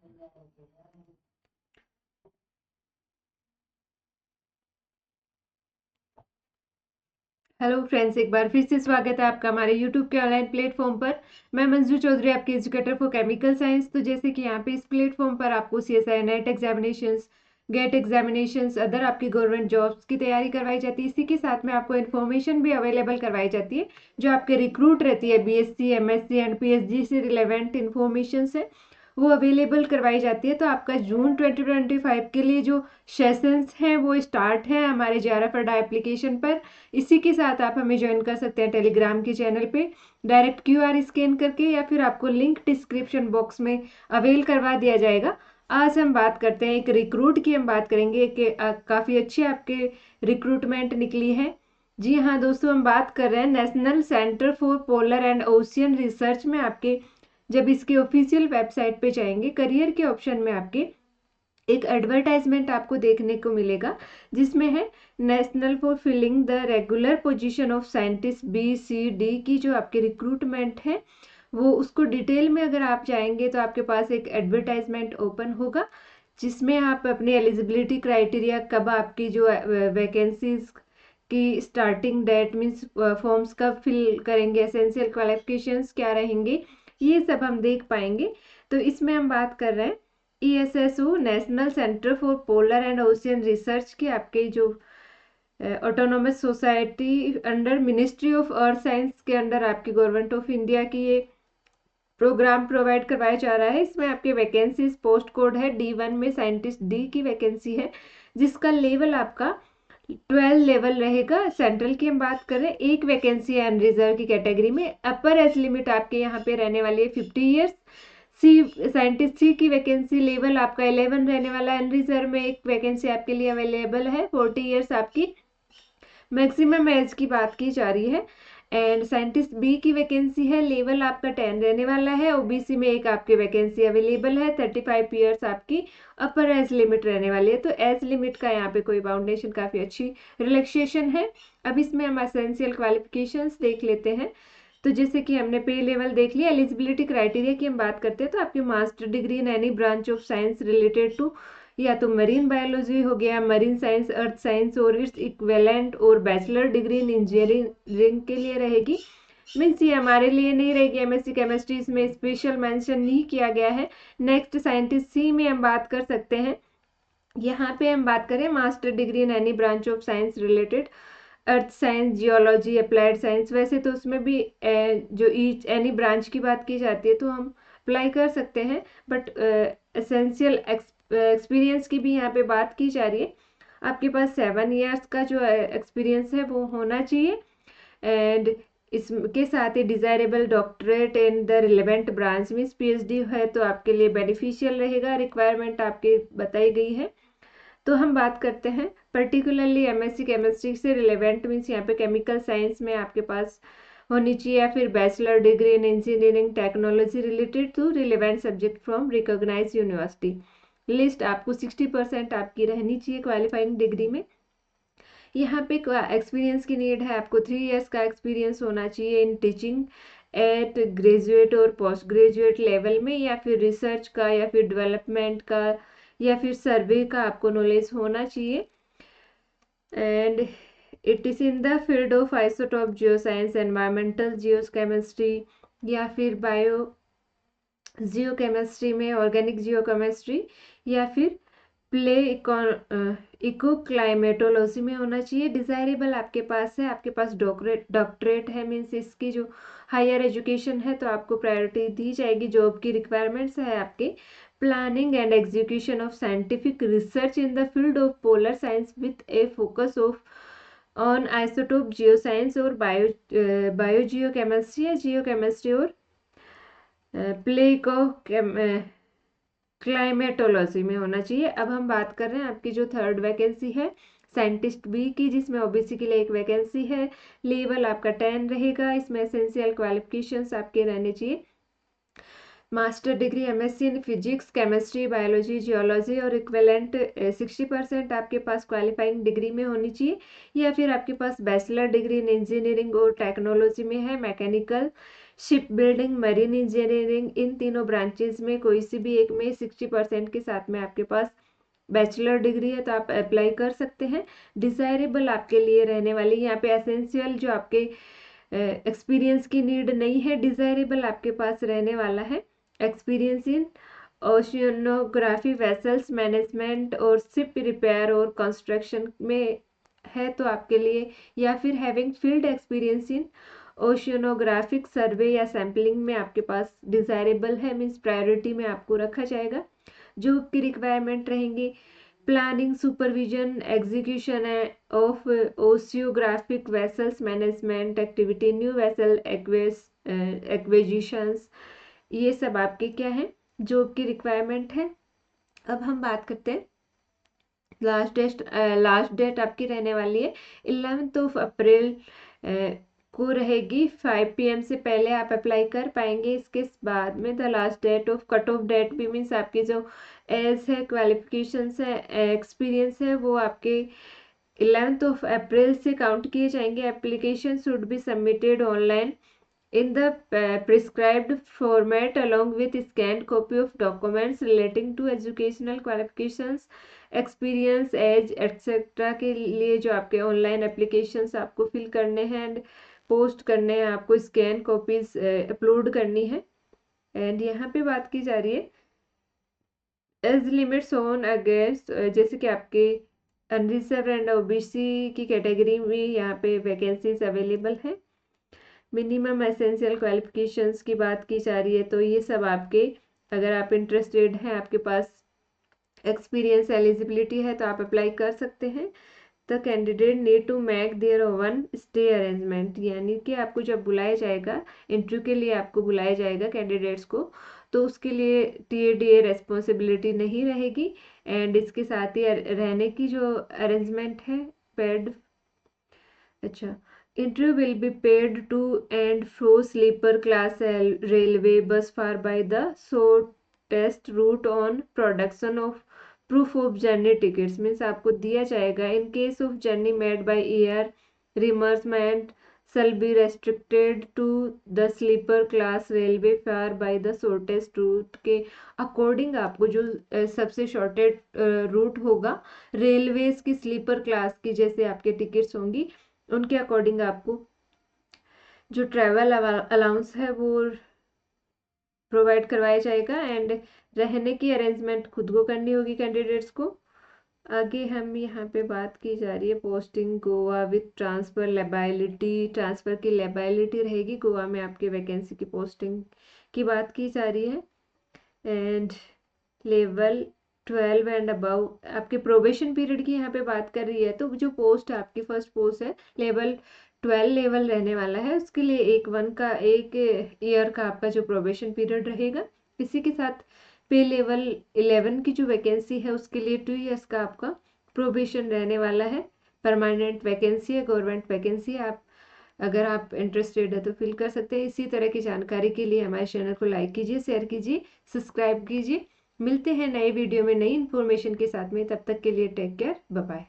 Hello friends, एक बार फिर से स्वागत है आपका हमारे यूट्यूब के ऑनलाइन प्लेटफॉर्म पर। मैं मंजू चौधरी, आपकी एजुकेटर फॉर केमिकल साइंस। तो जैसे कि यहाँ पे इस प्लेटफॉर्म पर आपको CSI NET examinations, GATE examinations, other आपकी गवर्नमेंट जॉब्स की तैयारी करवाई जाती है। इसी के साथ में आपको इन्फॉर्मेशन भी अवेलेबल करवाई जाती है जो आपके रिक्रूट रहती है बीएससी, एमएससी एंड पीएचडी से रिलेवेंट इन्फॉर्मेशन है वो अवेलेबल करवाई जाती है। तो आपका जून 2025 के लिए जो सेशंस हैं वो स्टार्ट है हमारे JRF अड्डा एप्लीकेशन पर। इसी के साथ आप हमें ज्वाइन कर सकते हैं टेलीग्राम के चैनल पे, डायरेक्ट QR स्कैन करके, या फिर आपको लिंक डिस्क्रिप्शन बॉक्स में अवेल करवा दिया जाएगा। आज हम बात करते हैं एक रिक्रूट की, हम बात करेंगे कि काफ़ी अच्छी आपके रिक्रूटमेंट निकली है। जी हाँ दोस्तों, हम बात कर रहे हैं national centre for polar and ocean research में। आपके जब इसके ऑफिशियल वेबसाइट पे जाएंगे, करियर के ऑप्शन में आपके एक एडवर्टाइजमेंट आपको देखने को मिलेगा जिसमें है national for filling the regular position of scientist BCD की जो आपकी रिक्रूटमेंट है वो, उसको डिटेल में अगर आप जाएंगे तो आपके पास एक एडवर्टाइजमेंट ओपन होगा जिसमें आप अपनी एलिजिबिलिटी क्राइटेरिया, कब आपकी जो वैकेंसीज की स्टार्टिंग डेट मीन्स फॉर्म्स कब फिल करेंगे, एसेंशियल क्वालिफिकेशंस क्या रहेंगे, ये सब हम देख पाएंगे। तो इसमें हम बात कर रहे हैं ESSO national centre for polar and ocean research की आपके जो autonomous society under ministry of earth science के अंडर आपकी गवर्नमेंट ऑफ इंडिया की ये प्रोग्राम प्रोवाइड करवाया जा रहा है। इसमें आपके वैकेंसीज पोस्ट कोड है D1 में साइंटिस्ट D की वैकेंसी है जिसका लेवल आपका 12 लेवल रहेगा। सेंट्रल की हम बात करें, एक वैकेंसी है अनरिजर्व की कैटेगरी में। अपर एज लिमिट आपके यहाँ पे रहने वाली है 50 ईयर्स। साइंटिस्ट C की वैकेंसी लेवल आपका 11 रहने वाला है। अनरिजर्व में एक वैकेंसी आपके लिए अवेलेबल है, 40 ईयर्स आपकी मैक्सिमम एज की बात की जा रही है। एंड साइंटिस्ट B की वैकेंसी है, लेवल आपका 10 रहने वाला है। OBC में एक आपकी वैकेंसी अवेलेबल है, 35 ईयर्स आपकी अपर एज लिमिट रहने वाली है। तो एज लिमिट का यहाँ पे कोई बाउंडेशन, काफ़ी अच्छी रिलैक्सेशन है। अब इसमें हम एसेंशियल क्वालिफिकेशंस देख लेते हैं। तो जैसे कि हमने पे लेवल देख लिया, एलिजिबिलिटी क्राइटेरिया की हम बात करते हैं तो आपकी master degree in any branch of science related to, या तो मरीन बायोलॉजी हो गया, मरीन साइंस, अर्थ साइंस और इट्स इक्विवेलेंट, और बैचलर डिग्री इन इंजीनियरिंग के लिए रहेगी। मीन्स ये हमारे लिए नहीं रहेगी, MSc केमिस्ट्री इसमें स्पेशल मेंशन नहीं किया गया है। नेक्स्ट साइंटिस्ट C में हम बात कर सकते हैं। यहाँ पे हम बात करें master degree in any branch of science related earth science, geology, applied science, वैसे तो उसमें भी जो ईच एनी ब्रांच की बात की जाती है तो हम अप्लाई कर सकते हैं, बट एसेंशियल एक्सपीरियंस की भी यहाँ पे बात की जा रही है। आपके पास 7 ईयर्स का जो एक्सपीरियंस है वो होना चाहिए। एंड इसके साथ ही desirable doctorate in the relevant branch means PhD है तो आपके लिए बेनिफिशियल रहेगा। रिक्वायरमेंट आपके बताई गई है। तो हम बात करते हैं पर्टिकुलरली MSc केमिस्ट्री से रिलेवेंट मीन्स यहाँ पे केमिकल साइंस में आपके पास होनी चाहिए, या फिर bachelor degree in engineering technology related to relevant subject from recognise university. List आपको 60% आपकी रहनी चाहिए क्वालिफाइंग डिग्री में। यहाँ पे एक्सपीरियंस की नीड है, आपको 3 इयर्स का एक्सपीरियंस होना चाहिए इन टीचिंग एट ग्रेजुएट और पोस्ट ग्रेजुएट लेवल में, या फिर रिसर्च का, या फिर डेवलपमेंट का, या फिर सर्वे का आपको नॉलेज होना चाहिए। And it is in the field of isotope geoscience, environmental geochemistry, या फिर बायो जियोकेमिस्ट्री में ऑर्गेनिक जियोकेमिस्ट्री, या फिर प्ले इको क्लाइमेटोलॉजी में होना चाहिए। डिजायरेबल आपके पास है, आपके पास डॉक्टरेट है मीन्स इसकी जो हायर एजुकेशन है तो आपको प्रायोरिटी दी जाएगी। जॉब की रिक्वायरमेंट्स है आपके planning and execution of scientific research in the field of polar science with A focus of on isotope geoscience और बायो जियोकेमिस्ट्री या जियोकेमिस्ट्री और प्ले को क्लाइमेटोलॉजी में होना चाहिए। अब हम बात कर रहे हैं आपकी जो थर्ड वैकेंसी है साइंटिस्ट B की, जिसमें OBC के लिए एक वैकेंसी है। लेवल आपका 10 रहेगा। इसमें एसेंशियल क्वालिफिकेशंस आपके रहने चाहिए master degree MSc in physics, chemistry, biology, geology और इक्विवेलेंट 60% आपके पास क्वालिफाइंग डिग्री में होनी चाहिए, या फिर आपके पास बैचलर डिग्री इन इंजीनियरिंग और टेक्नोलॉजी में है, mechanical ship building, marine engineering, इन तीनों ब्रांचेस में कोई सी भी एक में 60% के साथ में आपके पास बैचलर डिग्री है तो आप अप्लाई कर सकते हैं। डिजायरेबल आपके लिए रहने वाली, यहाँ पे एसेंशियल जो आपके एक्सपीरियंस की नीड नहीं है, डिजायरेबल आपके पास रहने वाला है experience in oceanography, vessels management और शिप रिपेयर और कंस्ट्रक्शन में है तो आपके लिए, या फिर having field experience in oceanographic survey या सैम्पलिंग में आपके पास डिजायरेबल है, मीन्स प्रायोरिटी में आपको रखा जाएगा। जो आपकी रिक्वायरमेंट रहेंगी, planning, supervision, execution of oceanographic vessels management activity, new vessel acquisitions, ये सब आपके क्या है, जॉब की रिक्वायरमेंट है। अब हम बात करते हैं लास्ट डेट आपकी रहने वाली है 11 अप्रैल को रहेगी। 5 PM से पहले आप अप्लाई कर पाएंगे। इसके बाद में the last date of cut off date भी मीन्स आपकी जो एज है, क्वालिफिकेशंस है, एक्सपीरियंस है, वो आपके 11 अप्रैल से काउंट किए जाएंगे। Application should be submitted online in the prescribed format along with scanned copy of documents relating to educational qualifications, experience, age etc. के लिए जो आपके ऑनलाइन एप्लीकेशंस आपको फिल करने हैं एंड पोस्ट करने हैं, आपको स्कैन कॉपीज अपलोड करनी है। एंड यहाँ पे बात की जा रही है एज लिमिट्स ऑन अगेंस्ट, जैसे कि आपके अनरिजर्व एंड ओबीसी की कैटेगरी में यहाँ पे वैकेंसीज अवेलेबल है। मिनिमम एसेंशियल क्वालिफिकेशंस की बात की जा रही है तो ये सब आपके, अगर आप इंटरेस्टेड हैं, आपके पास एक्सपीरियंस एलिजिबिलिटी है तो आप अप्लाई कर सकते हैं। The candidate need to make their own stay arrangement, यानी कि आपको जब बुलाया जाएगा इंटरव्यू के लिए, आपको बुलाया जाएगा कैंडिडेट्स को, तो उसके लिए TADA रेस्पॉन्सिबिलिटी नहीं रहेगी। एंड इसके साथ ही रहने की जो अरेंजमेंट है पेड, अच्छा, interview will be paid to and fro sleeper class railway bus fare by the shortest route on production of proof of journey tickets, means आपको दिया जाएगा। in case of journey made by air, reimbursement shall be restricted to the sleeper class railway fare by the shortest route के according आपको जो सबसे shorted root होगा railways की sleeper class की, जैसे आपके टिकट्स होंगी उनके अकॉर्डिंग आपको जो ट्रैवल अलाउंस है वो प्रोवाइड करवाया जाएगा। एंड रहने की अरेंजमेंट खुद को करनी होगी कैंडिडेट्स को। आगे हम यहाँ पे बात की जा रही है posting Goa with transfer liability, transfer की लेबाइलिटी रहेगी गोवा में आपके वैकेंसी की पोस्टिंग की बात की जा रही है। एंड लेवल 12 एंड अबव आपके प्रोबेशन पीरियड की यहाँ पे बात कर रही है, तो जो पोस्ट आपकी फर्स्ट पोस्ट है लेवल 12 लेवल रहने वाला है, उसके लिए एक ईयर का आपका जो प्रोबेशन पीरियड रहेगा। इसी के साथ पे लेवल 11 की जो वैकेंसी है उसके लिए 2 ईयर्स का आपका प्रोबेशन रहने वाला है। परमानेंट वैकेंसी है, गवर्नमेंट वैकेंसी है। आप अगर आप इंटरेस्टेड है तो फिल कर सकते हैं। इसी तरह की जानकारी के लिए हमारे चैनल को लाइक कीजिए, शेयर कीजिए, सब्सक्राइब कीजिए। मिलते हैं नए वीडियो में नई इन्फॉर्मेशन के साथ में, तब तक के लिए टेक केयर, बाय बाय।